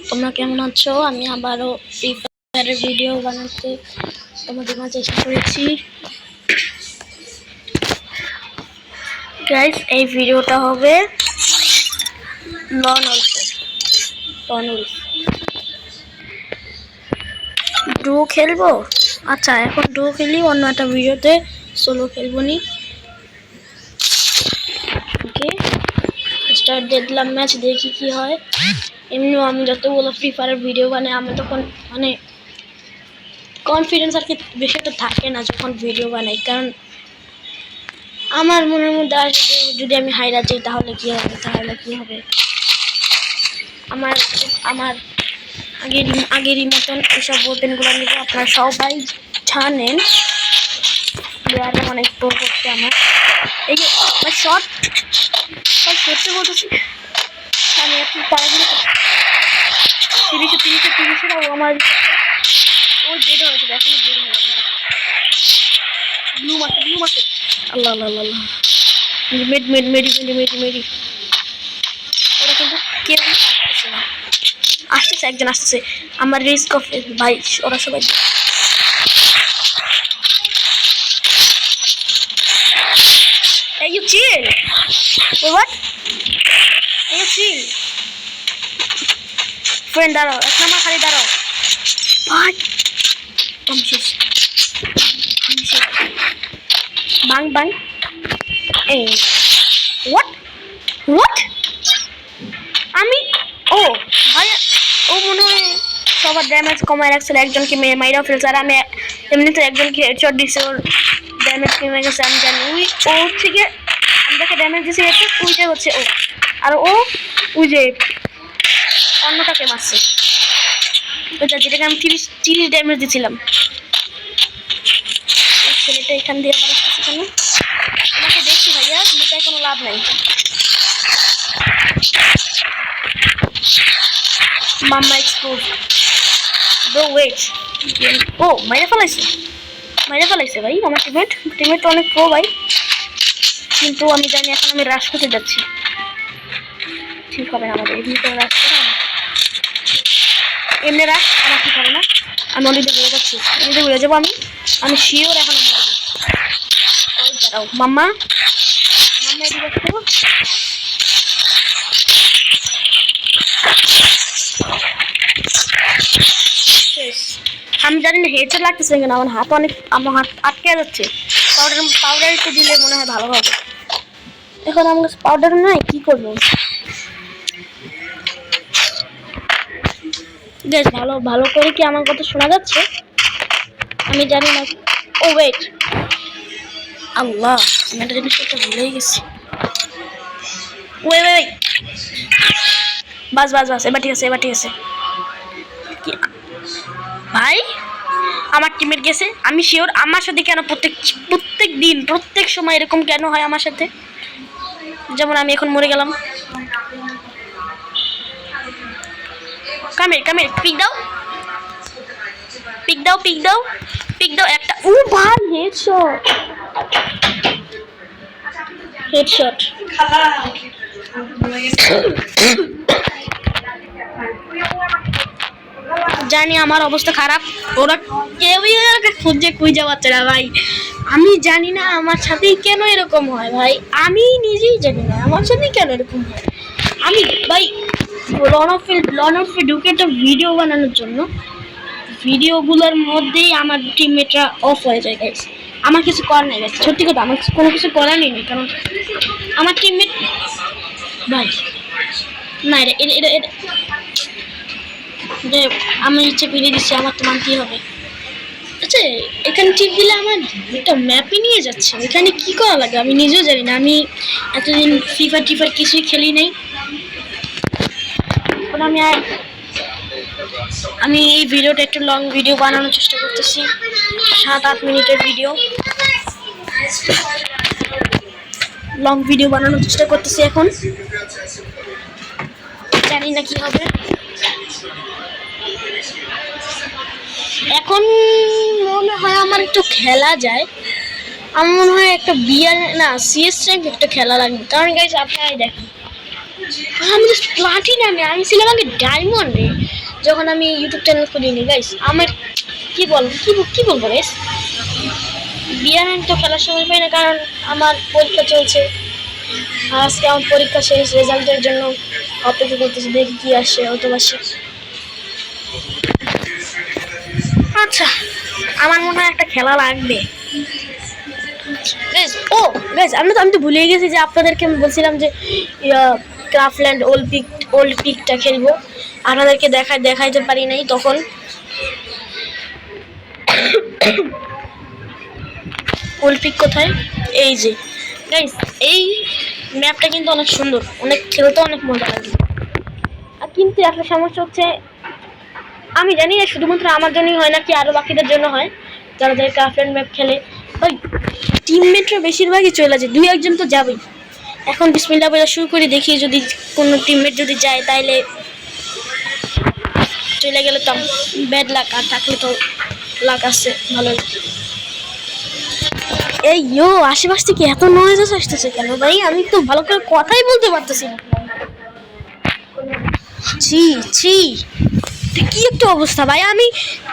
তোমরা কেমন আছো? আমি আবারও ফ্রি ফায়ারের ভিডিও বানাতে তোমাদের মাঝে চেষ্টা করেছি। গাইস, এই ভিডিওটা হবে লন উলফ ডুও খেলবো। আচ্ছা, এখন ডুও খেলি, অন্য একটা ভিডিওতে সোলো খেলবো নি। ওকে, স্টার্ট দিয়ে দিলাম ম্যাচ, দেখি কি হয়। এমনিও আমি যতগুলো ফ্রি ফায়ারের ভিডিও বানাই আমি তখন মানে কনফিডেন্স আর কি বেশি একটা থাকে না যখন ভিডিও বানাই, কারণ আমার মনের মধ্যে আসে যে যদি আমি হাইরা যাই তাহলে কি হবে। আমার আগেরই মতন এসব ওপেনগুলো নিব। আপনারা সবাই জানেন প্লেয়ারে অনেক প্রো করতে আমার এই যে শর্ট করতে বলতেছি আমি একটু তাড়াতাড়ি 30 ও আমার ও জেড হয়েছে, এখন জেড হয়ে যাবে। ব্লু মার্কেট আল্লাহ মেডি ওরা কিন্তু কেউ আসছে না। একজন আসছে আমার রিস্ক অফ ভাই, ওরা সবাই Hey, you chill. Wait, what? Hey, you chill. Friend, দাঁড়াও, এক নাম্বার খালি দাঁড়াও। What? Bang. Hey. What? আমি ভাই ও মনে হয় সবার ড্যামেজ কমায় রাখছিল, একজনকে মাইরা ফেলছে, আর আমি এমনিতে একজনকে হেডশট দিছি, ওর ড্যামেজ কমে গেছে। আমি জানি ও থেকে আমাকে ড্যামেজ দিছে, ওইটা হচ্ছে ও, আর ও ওই যে অন্যটাকে মারছে, ওইটা যেটাকে আমি 30 ড্যামেজ দিছিলাম। ছেলেটা এখান দিয়ে আমার আসতেছে কেন? আমাকে দেখছি ভাইয়া, লুকায় কোনো লাভ নাই। মাম্মা এক্সপোজ ব্রো, ওয়েট। ও মাইরে ফেলাইছে ভাই আমার টিমমেট তো অনেক প্রো ভাই, কিন্তু আমি জানি এখন আমি রাশ করতে যাচ্ছি, ঠিক হবে না আমাদের এমনি করে রাশ করা, এমনি রাশ আমার ঠিক হবে না। আমি অলরেডি ঘুরে যাচ্ছি, ঘুরে যাবো আমি শিওর এখন দাঁড়াও। মাম্মা এদিকে আসো। আমি জানি না হেডশট লাগতেছে কেন, আমার হাত আটকে যাচ্ছে। পাউডার একটু দিলে মনে হয় ভালো হবে। এখন আমার কাছে পাউডার নাই, কি করবো? বেশ ভালো করে কি আমার কথা শোনা যাচ্ছে? আমি জানি না। ও ওয়েট, আল্লাহ, আমি একটা জিনিস একটা ভুলেই গেছি। ওয়েট, বাস এবার ঠিক আছে। ভাই আমার টিমমেট গেছে, আমি শিওর। আমার সাথে কেন প্রত্যেক দিন প্রত্যেক সময় এরকম কেন হয় আমার সাথে? যেমন আমি এখন মরে গেলাম। কামের পিক দাও একটা। ও ভাই হেডশট জানি আমার অবস্থা খারাপ, ওরা কেউই খুঁজে পাচ্ছে না ভাই। আমি জানি না আমার সাথেই কেন এরকম হয় ভাই, আমি নিজেই জানি না আমার সাথেই কেন এরকম হয়। আমি ভাই লন অফে ঢুকে একটা ভিডিও বানানোর জন্য ভিডিওগুলোর মধ্যেই আমার টিমমেটরা অফ হয়ে যায় গাইস। আমার কিছু করার নেই গাইস, সত্যি কথা আমার কোনো কিছু করার নেই, কারণ আমার টিমমেট ভাই না এটা যে আমি ইচ্ছে ফিরে দিচ্ছি, আমার তো মানতেই হবে। আচ্ছা, এখানে টিপ দিলে আমার একটা ম্যাপে নিয়ে যাচ্ছে, এখানে কি করা লাগে আমি নিজেও জানি না। আমি এতদিন ফ্রি ফায়ার কিছুই খেলি নাই। এখন আমি এই ভিডিওটা একটু লং ভিডিও বানানোর চেষ্টা করতেছি, 7-8 মিনিটের ভিডিও, লং ভিডিও বানানোর চেষ্টা করতেছি। এখন জানি না কি হবে। এখন মনে হয় আমার একটু খেলা যায়, আমার মনে হয় একটা বিয়ার না সিএস র্যাঙ্ক একটা খেলা লাগবে, কারণ গাইস আপনারাই দেখেন আমি জাস্ট প্লাটিনামে, আমি ছিলাম আগে ডায়মন্ডে যখন আমি ইউটিউব চ্যানেল খুলিনি গাইস। আমার কি বলবো গাইস, বিয়ার তো খেলার সময় পাই না, কারণ আমার পরীক্ষা চলছে। আজকে আমার পরীক্ষা শেষ, রেজাল্টের জন্য অপেক্ষা করতেছি, দেখি কি আসে অথবা আচ্ছা আমার মনে হয় একটা খেলা লাগবে। আমি তো ভুলে গেছি যে আপনাদেরকে আমি বলছিলাম যে ক্রাফল্যান্ড ওল্ড পিকটা খেলবো, আপনাদেরকে দেখাইতে পারি নাই তখন। ওল্ড পিক কোথায়? এই যে গাইস, এই ম্যাপটা কিন্তু অনেক সুন্দর, অনেক খেলতে অনেক মজা লাগে। আর কিন্তু একটা সমস্যা হচ্ছে, আমি জানি না শুধুমাত্র আমার জন্যই হয় নাকি আরো বাকিদের জন্য হয়, যারা ক্রাফল্যান্ড ম্যাপ খেলে ওই টিমমেটরা বেশিরভাগই চলে যায়, 2-1 জন তো যাবেই। এখন বিসমিল্লাহ বলে শুরু করি, দেখি যদি কোনো টিমমেট যদি যায় তাইলে চলে গেলে তো ব্যাড লাক, আর থাকলে তো লাক আছে ভালো। এই আশেপাশ থেকে এত নয়েজ আসতেছে কেন ভাই? আমি তো ভালো করে কথাই বলতে পারতেছি না। ছি কি একটা অবস্থা ভাই, আমি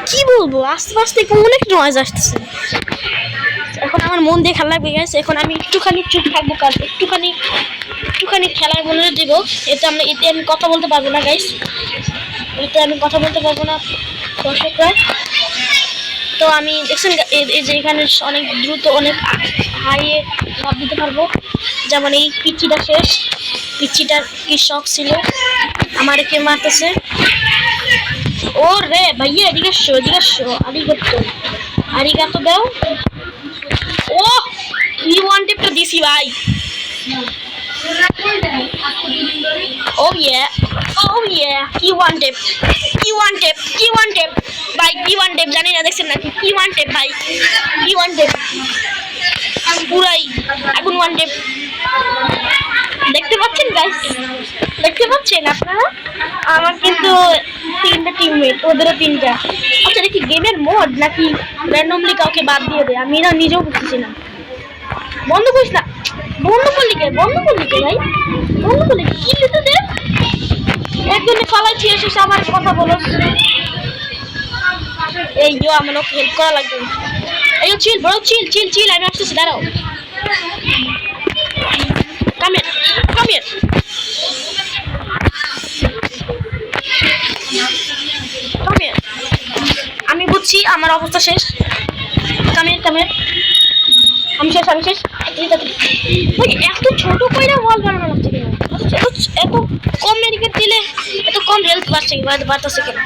কি বলবো, আশেপাশ থেকে অনেক নয়েজ আসতেছে। এখন আমার মন দিয়ে খেলা লাগবে গেছে, এখন আমি একটুখানি চুপ থাকবো, কারণ একটুখানি খেলার মনে দেবো। এতে আমি কথা বলতে পারবো না গাইস, এতে আমি কথা বলতে পারবো না দর্শকরা। তো আমি দেখছেন এই যে এখানে অনেক দ্রুত অনেক হাইয়ে লাভ দিতে পারবো। যেমন এই পিচিটা শেষ, পিচিটার কি শখ ছিল, আমার কে মারতেছে। ও রে ভাইয়া, এদিকে আসো, আরিগাতো দাও। ও কি ওয়ান্টেড তো দিছি ভাই। ও ইয়া কি ওয়ান্টেড ভাই, কি ওয়ান্টেড জানি না, দেখছেন নাকি কি ওয়ান্টেড ভাই, কি ওয়ান্টেড পুরাই আগুন ওয়ান্টেড। দেখতে পাচ্ছেন গাইস, দেখতে পাচ্ছেন আপনারা? আমার কিন্তু 3টা টিমমেট, ওদেরও 3টা। আচ্ছা দেখি গেমের মোড নাকি র্যান্ডমলি কাউকে বাদ দিয়ে দেয়, আমি না নিজেও বুঝতেছি না। বন্ধ করলি কে ভাই, বন্ধ করলি কি লিখতে দে, একজনে ফালাইছি এসে আমার কথা বলো। এই আমার হেল্প করা লাগবে। এই চিল ব্রো, চিল, আমি আসতেছি, দাঁড়াও। Come here. আমি বুঝছি আমার অবস্থা শেষ। Come here. আমি শেষ। এত ছোট কইরা ওয়াল বানানো লাগছে কেন? এত কম মেডিকেট দিলে এত কম হেলথ বাড়তেছে কেন?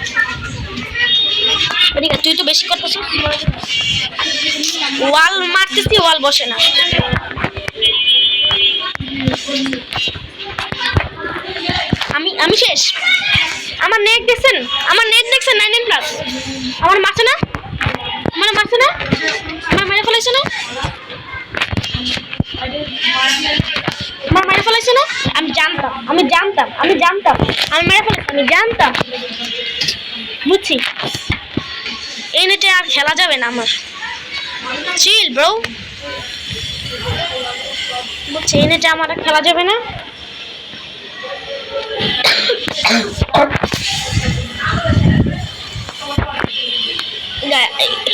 এদিকে তুই তো বেশি করতেছিস, ওয়াল মারতেছি, ওয়াল বসে না। আমি শেষ। আমার নেট দেখছেন 9+। আমার মারছে না, আমার মেরে ফেলাইছে না, আমি জানতাম আমি মেরে ফেলেছি, আমি জানতাম। বুঝছি এই নেটে আর খেলা যাবে না আমার। চিল ব্রো, বুঝছি এই নেটে আমার আর খেলা যাবে না।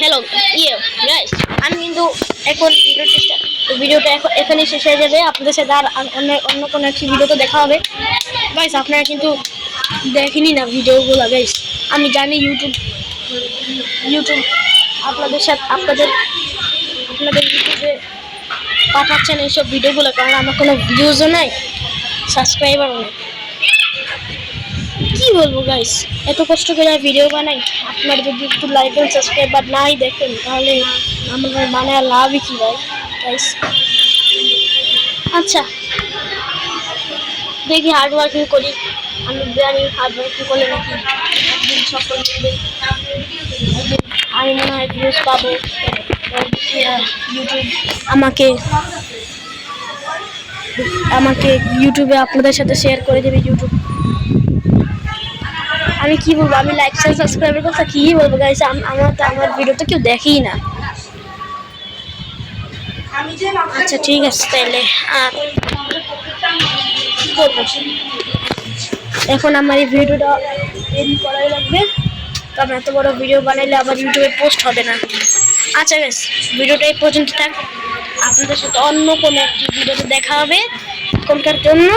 হ্যালো গাইস, আমি কিন্তু এখন ভিডিওটা এখানেই শেষ হয়ে যাবে। আপনাদের সাথে আর অন্য কোনো একটি ভিডিওতে দেখা হবে গাইস। আপনারা কিন্তু দেখেনি না ভিডিওগুলো গাইস, আমি জানি ইউটিউব আপনাদের ইউটিউবে পাঠাচ্ছেন এইসব ভিডিওগুলো, কারণ আমার কোনো ভিউজও নাই, সাবস্ক্রাইবারও নেই। কি বলবো গাইস, এত কষ্ট করে ভিডিও বানাই, আপনারা যদি একটু লাইক এন্ড সাবস্ক্রাইবার নাই দেখেন তাহলে আমাদের মানে লাভই কি ভাই গাইস। আচ্ছা দেখি হার্ড ওয়ার্কিং করি, আমি জানি হার্ড ওয়ার্কিং করলে নাকি একদিন সফল হবে, আমি মনে হয় ভিউজ পাবো, ইউটিউব আমাকে ইউটিউবে আপনাদের সাথে শেয়ার করে দেবে ইউটিউব। আমি কি বলবো, আমি লাইক শেয়ার সাবস্ক্রাইবের কথা কি বলবো গাইস, আমার ভিডিও তো কেউ দেখেই না। আচ্ছা ঠিক আছে তাইলে। করবো। এখন আমার এই ভিডিওটা এডিট করাই লাগবে, কারণ এত বড় ভিডিও বানাইলে আবার ইউটিউবে পোস্ট হবে না। আচ্ছা বেশ, ভিডিওটা এই পর্যন্ত থাক। আপনাদের সাথে অন্য কোনো একটি ভিডিওতে দেখা হবে। এখনকার জন্য